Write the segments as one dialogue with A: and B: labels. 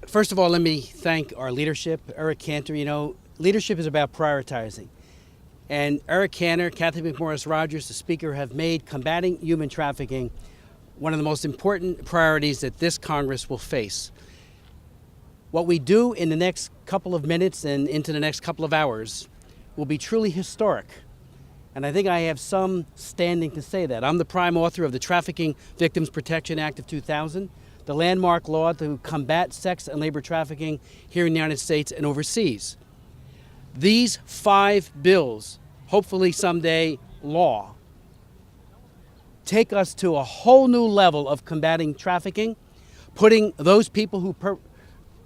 A: First of all, let me thank our leadership, Eric Cantor. You know, leadership is about prioritizing. And Eric Cantor, Kathy McMorris Rogers, the Speaker, have made combating human trafficking one of the most important priorities that this Congress will face. What we do in the next couple of minutes and into the next couple of hours will be truly historic. And I think I have some standing to say that. I'm the prime author of the Trafficking Victims Protection Act of 2000, the landmark law to combat sex and labor trafficking here in the United States and overseas. These 5 bills, hopefully someday law, take us to a whole new level of combating trafficking, putting those people who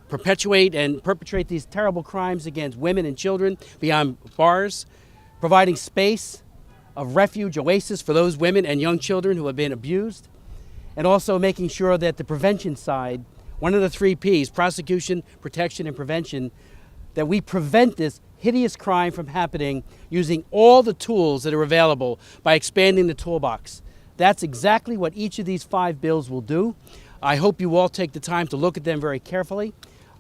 A: perpetuate and perpetrate these terrible crimes against women and children behind bars, providing space of refuge, oasis for those women and young children who have been abused, and also making sure that the prevention side, one of the 3 Ps, prosecution, protection, and prevention, that we prevent this hideous crime from happening using all the tools that are available by expanding the toolbox. That's exactly what each of these 5 bills will do. I hope you all take the time to look at them very carefully.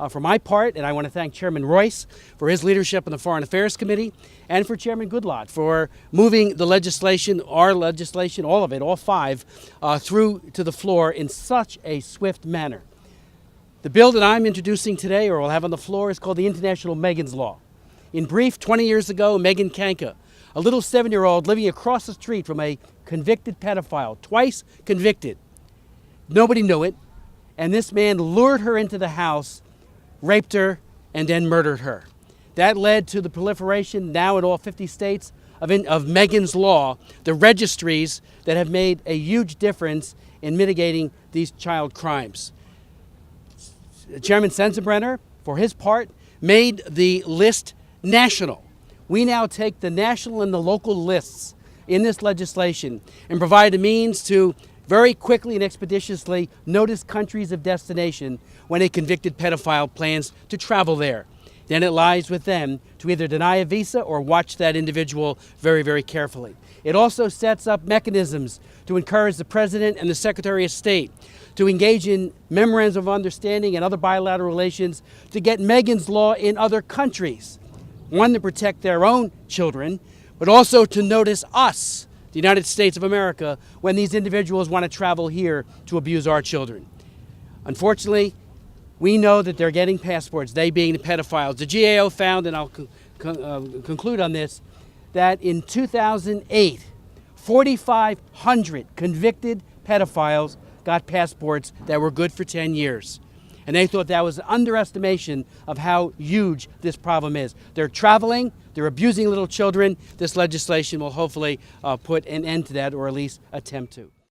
A: For my part, and I want to thank Chairman Royce for his leadership on the Foreign Affairs Committee, and for Chairman Goodlatte for moving the legislation, our legislation, all of it, all 5, through to the floor in such a swift manner. The bill that I'm introducing today, or will have on the floor, is called the International Megan's Law. In brief, 20 years ago, Megan Kanka, a little 7-year-old living across the street from a convicted pedophile, twice convicted. Nobody knew it, and this man lured her into the house, raped her, and then murdered her. That led to the proliferation now in all 50 states of Megan's Law, the registries that have made a huge difference in mitigating these child crimes. Chairman Sensenbrenner, for his part, made the list national. We now take the national and the local lists in this legislation and provide a means to very quickly and expeditiously notice countries of destination when a convicted pedophile plans to travel there. Then it lies with them to either deny a visa or watch that individual very, very carefully. It also sets up mechanisms to encourage the President and the Secretary of State to engage in memorandums of understanding and other bilateral relations to get Megan's Law in other countries. One, to protect their own children, but also to notice us, the United States of America, when these individuals want to travel here to abuse our children. Unfortunately, we know that they're getting passports, they being the pedophiles. The GAO found, and I'll conclude on this, that in 2008, 4,500 convicted pedophiles got passports that were good for 10 years. And they thought that was an underestimation of how huge this problem is. They're traveling, they're abusing little children. This legislation will hopefully put an end to that, or at least attempt to.